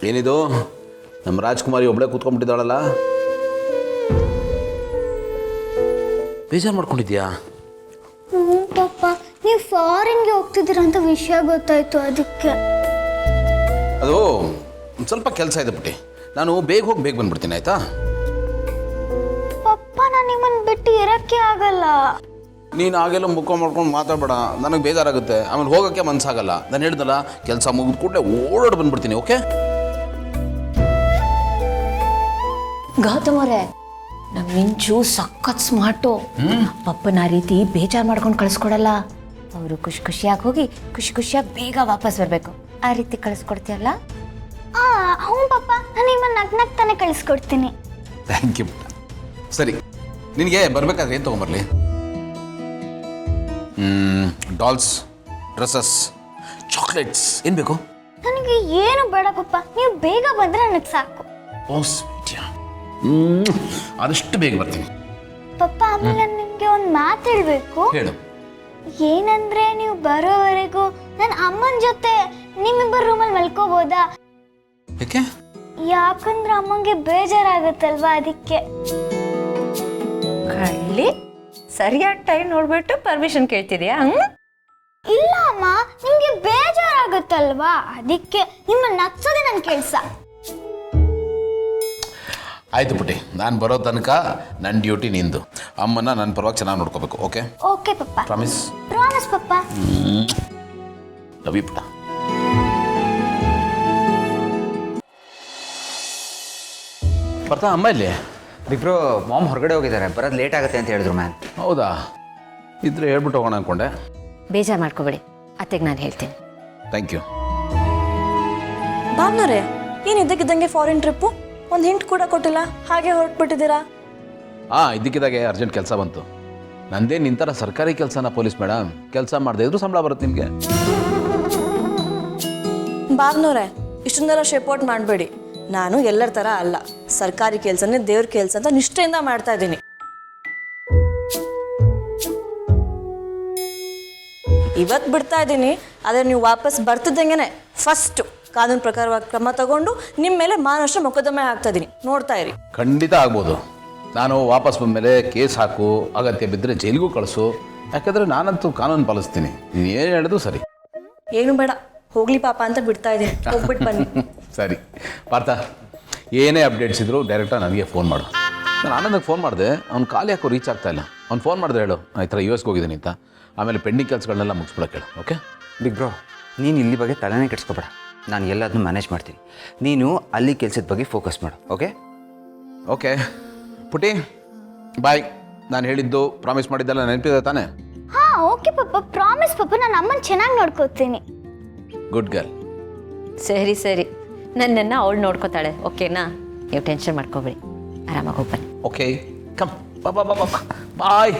ಏನಿದು ನಮ್ಮ ರಾಜ್ಕುಮಾರಿ ಒಬ್ಬಳೇ ಕೂತ್ಕೊಂಡ್ಬಿಟ್ಟಿದ್ದಾಳಲ್ಲ, ಬೇಜಾರು ಮಾಡ್ಕೊಂಡಿದ್ಯಾ? ಪಾಪ ನೀವು ಫಾರಿನ್ಗೆ ಹೋಗ್ತಿದ್ದೀರ ಅಂತ ವಿಷಯ ಗೊತ್ತಾಯ್ತು, ಅದಕ್ಕೆ. ಅದು ಒಂದು ಸ್ವಲ್ಪ ಕೆಲಸ ಇದೆ ಪುಟ್ಟಿ, ನಾನು ಬೇಗ ಹೋಗಿ ಬೇಗ ಬಂದ್ಬಿಡ್ತೀನಿ, ಆಯ್ತಾ? ಪಪ್ಪ ನಾನು ನಿಮ್ಮನ್ನು ಬಿಟ್ಟು ಇರೋಕ್ಕೆ ಆಗಲ್ಲ. ನೀನು ಹಾಗೆಲ್ಲ ಮುಖ ಮಾಡ್ಕೊಂಡು ಮಾತಾಡಬೇಡ, ನನಗೆ ಬೇಜಾರಾಗುತ್ತೆ, ಆಮೇಲೆ ಹೋಗೋಕ್ಕೆ ಮನಸ್ಸಾಗಲ್ಲ. ನಾನು ಹೇಳ್ದಲ್ಲ, ಕೆಲಸ ಮುಗಿದ ಕೂಡಲೇ ಓಡಾಡಿ ಬಂದ್ಬಿಡ್ತೀನಿ, ಓಕೆ? ಗೌತಮ್ ಅವರೇ, ನಮ್ಮ ಮಿಂಚು ಸಖತ್ ಸ್ಮಾರ್ಟು. ಪಪ್ಪನ ಆ ರೀತಿ ಬೇಜಾರು ಮಾಡ್ಕೊಂಡು ಕಳಿಸ್ಕೊಡಲ್ಲ. ಅವರು ಖುಷಿ ಖುಷಿಯಾಗಿ ಹೋಗಿ ಖುಷಿ ಖುಷಿಯಾಗಿ ಬೇಗ ವಾಪಸ್ ಬರಬೇಕು. ಆ ರೀತಿ ಕಳಿಸ್ಕೊಡ್ತೀಯಲ್ಲ? ಹ್ಞೂ ಪಪ್ಪ, ನಾನು ನಿಮ್ಮನ್ನು ನಗ್ನಗ್ತಾನೆ ಕಳಿಸ್ಕೊಡ್ತೀನಿ. ಥ್ಯಾಂಕ್ ಯು ಪುಟ್ಟ. ಸರಿ, ನಿನಗೆ ಬರಬೇಕಾದ್ರೆ ಏನು ತೊಗೊಂಬರಲಿ? ಡಾಲ್ಸ್, ಡ್ರೆಸ್ಸಸ್, ಚಾಕ್ಲೇಟ್ಸ್, ಏನು ಬೇಕು? ನನಗೆ ಏನು ಬೇಡ ಪಪ್ಪ, ನೀವು ಬೇಗ ಬಂದರೆ ನನಗೆ ಸಾಕು. ಓ ಸ್ವೀಟ್ಯಾ, ಆದಷ್ಟು ಬೇಗ ಬರ್ತೀನಿ. ಪಪ್ಪ, ಆಮೇಲೆ ನಾನು ನಿಮಗೆ ಒಂದು ಮಾತು ಹೇಳಬೇಕು. ಹೇಳು. ಏನಂದ್ರೆ ನೀವು ಬರೋವರೆಗೂ ನನ್ನ ಅಮ್ಮನ ಜೊತೆ ನಿಮ್ಮಿಬ್ಬರು ರೂಮಲ್ಲಿ ಮಲ್ಕೋಬೋದಾ? ಯಾಕೆ? ಯಾಕಂದ್ರೆ ಅಮ್ಮಂಗೆ ಬೇಜಾರಾಗುತ್ತಲ್ವಾ, ಅದಕ್ಕೆ. ಕಳ್ಳಿ ಸರಿಯಾದ ಟೈಮ್ ನೋಡ್ಬಿಟ್ಟು ಪರ್ಮಿಷನ್ ಕೇಳ್ತಿದ್ಯಾ? ಇಲ್ಲ ಅಮ್ಮ, ನಿಮ್ಗೆ ಬೇಜಾರಾಗುತ್ತಲ್ವಾ, ಅದಕ್ಕೆ ನಿಮ್ಮ ನಗ್ಸೋದೇ ನನ್ನ ಕೆಲಸ. ಆಯ್ತು ಪುಟ್ಟಿ, ನಾನು ಬರೋ ತನಕ ನನ್ನ ಡ್ಯೂಟಿ ನಿಂದು. ಅಮ್ಮನ ನನ್ನ ಪರವಾಗಿ ಚೆನ್ನಾಗಿ ನೋಡ್ಕೋಬೇಕು, ಓಕೆ? ಓಕೆ ಪಪ್ಪ. ಪ್ರಾಮಿಸ್? ಪ್ರಾಮಿಸ್ ಪಪ್ಪ. ಲವ್ ಯು ಪುಟ್ಟ. ಬರ್ತಾ ಅಮ್ಮ ಇಲ್ಲಿ? ಬಿಗ್ರೋ ಮಾಮ್ ಹೊರಗಡೆ ಹೋಗಿದ್ದಾರೆ, ಬರೋದು ಲೇಟ್ ಆಗುತ್ತೆ ಅಂತ ಹೇಳಿದ್ರು ಮ್ಯಾಮ್. ಹೌದಾ? ಇದ್ರೆ ಹೇಳ್ಬಿಟ್ಟು ಹೋಗೋಣ ಅಂದ್ಕೊಂಡೆ. ಬೇಜಾರು ಮಾಡ್ಕೋಬೇಡಿ, ಅತ್ತೆಗೆ ನಾನು ಹೇಳ್ತೀನಿ. Thank you. ಭಾವನವ್ರೆ, ಏನು ಇದ್ದಕ್ಕಿದ್ದಂಗೆ ಫಾರಿನ್ ಟ್ರಿಪ್ಪು? ಒಂದು ಹಿಂಟ್ ಕೂಡ ಕೊಟ್ಟಿಲ್ಲ, ಹಾಗೆ ಹೊರಟ್ಬಿಟ್ಟಿದ್ದೀರಾ? ಇದ್ದಕ್ಕಿದ್ದಾಗೆ ಅರ್ಜೆಂಟ್ ಕೆಲಸ ಬಂತು. ನಂದೇ ನಿಂತರ ಸರ್ಕಾರಿ ಕೆಲಸನ ಪೊಲೀಸ್ ಮೇಡಮ್, ಕೆಲಸ ಮಾಡದೆ ಇದ್ರು ಸಂಬಳ ಬರುತ್ತೆ ನಿಮಗೆ. ಭಾವನವ್ರೆ, ಇಷ್ಟೊಂದೆಲ್ಲ ಶೇಪೌಟ್ ಮಾಡಬೇಡಿ. ನಾನು ಎಲ್ಲರ ಥರ ಅಲ್ಲ, ಸರ್ಕಾರಿ ಕೆಲಸನೇ ದೇವ್ರ ಕೆಲಸ ಅಂತ ನಿಷ್ಠೆಯಿಂದ ಮಾಡ್ತಾ ಇದ್ದೀನಿ. ಇವತ್ತು ಬಿಡ್ತಾ ಇದ್ದೀನಿ, ಆದರೆ ನೀವು ವಾಪಸ್ ಬರ್ತಿದ್ದಂಗೆ ಫಸ್ಟ್ ಕಾನೂನು ಪ್ರಕಾರವಾಗಿ ಕ್ರಮ ತಗೊಂಡು ನಿಮ್ಮ ಮೇಲೆ ಮಾನಷ್ಟ ಮೊಕದ್ದಮೆ ಹಾಕ್ತಾ ಇದ್ದೀನಿ, ನೋಡ್ತಾ ಇರಿ. ಖಂಡಿತ ಆಗ್ಬೋದು. ನಾನು ವಾಪಸ್ ಬಂದಮೇಲೆ ಕೇಸ್ ಹಾಕು, ಅಗತ್ಯ ಬಿದ್ದರೆ ಜೈಲಿಗೂ ಕಳಿಸು. ಯಾಕಂದರೆ ನಾನಂತೂ ಕಾನೂನು ಪಾಲಿಸ್ತೀನಿ. ನೀನು ಏನು ಹೇಳಿದ್ರು ಸರಿ. ಏನು ಬೇಡ, ಹೋಗ್ಲಿ ಪಾಪ ಅಂತ ಬಿಡ್ತಾ ಇದ್ದೀನಿ, ಹೋಗ್ಬಿಟ್ಟು ಬನ್ನಿ. ಸರಿ ಪಾರ್ಥ, ಏನೇ ಅಪ್ಡೇಟ್ಸ್ ಇದ್ರು ಡೈರೆಕ್ಟಾಗಿ ನನಗೆ ಫೋನ್ ಮಾಡು. ನಾನು ಆನಂದಕ್ಕೆ ಫೋನ್ ಮಾಡಿದೆ, ಅವ್ನು ಖಾಲಿ ಯಾಕೋ ರೀಚ್ ಆಗ್ತಾ ಇಲ್ಲ. ಅವ್ನು ಫೋನ್ ಮಾಡಿದ್ರೆ ಹೇಳು, ಈ ಥರ US ಹೋಗಿದ್ದೀನಿ ಅಂತ. ಆಮೇಲೆ ಪೆಂಡಿಂಗ್ ಕೆಲಸಗಳನ್ನೆಲ್ಲ ಮುಗಿಸ್ಬಿಡಕ್ಕೆ ಹೇಳು, ಓಕೆ? ಬಿಗ್ ಬ್ರೋ, ನೀನು ಇಲ್ಲಿ ಬಗ್ಗೆ ತಲೆನೇ ಕೆಡಿಸ್ಕೊಬೇಡ, ನಾನು ಎಲ್ಲದನ್ನೂ ಮ್ಯಾನೇಜ್ ಮಾಡ್ತೀನಿ. ನೀನು ಅಲ್ಲಿ ಕೆಲಸದ ಬಗ್ಗೆ ಫೋಕಸ್ ಮಾಡು, ಓಕೆ? ಓಕೆ ಪುಟಿ, ಬಾಯ್. ನಾನು ಹೇಳಿದ್ದು ಪ್ರಾಮಿಸ್ ಮಾಡಿದ್ದೆಲ್ಲ ನೆನಪಿದೆ ತಾನೇ? ಓಕೆ ಪಪ್ಪ, ಪ್ರಾಮಿಸ್ ಪಪ್ಪ, ನಾನು ಅಮ್ಮನ ಚೆನ್ನಾಗಿ ನೋಡ್ಕೋತೀನಿ. Good girl. ಸರಿ ಸರಿ, ನನ್ನನ್ನು ಅವಳು ನೋಡ್ಕೋತಾಳೆ, ಓಕೆನಾ? ನೀವು ಟೆನ್ಷನ್ ಮಾಡ್ಕೋಬೇಡಿ, ಆರಾಮಾಗಿ ಹೋಗಿ ಬನ್ನಿ. ಓಕೆ, ಕಮ್, ಬಾಯ್.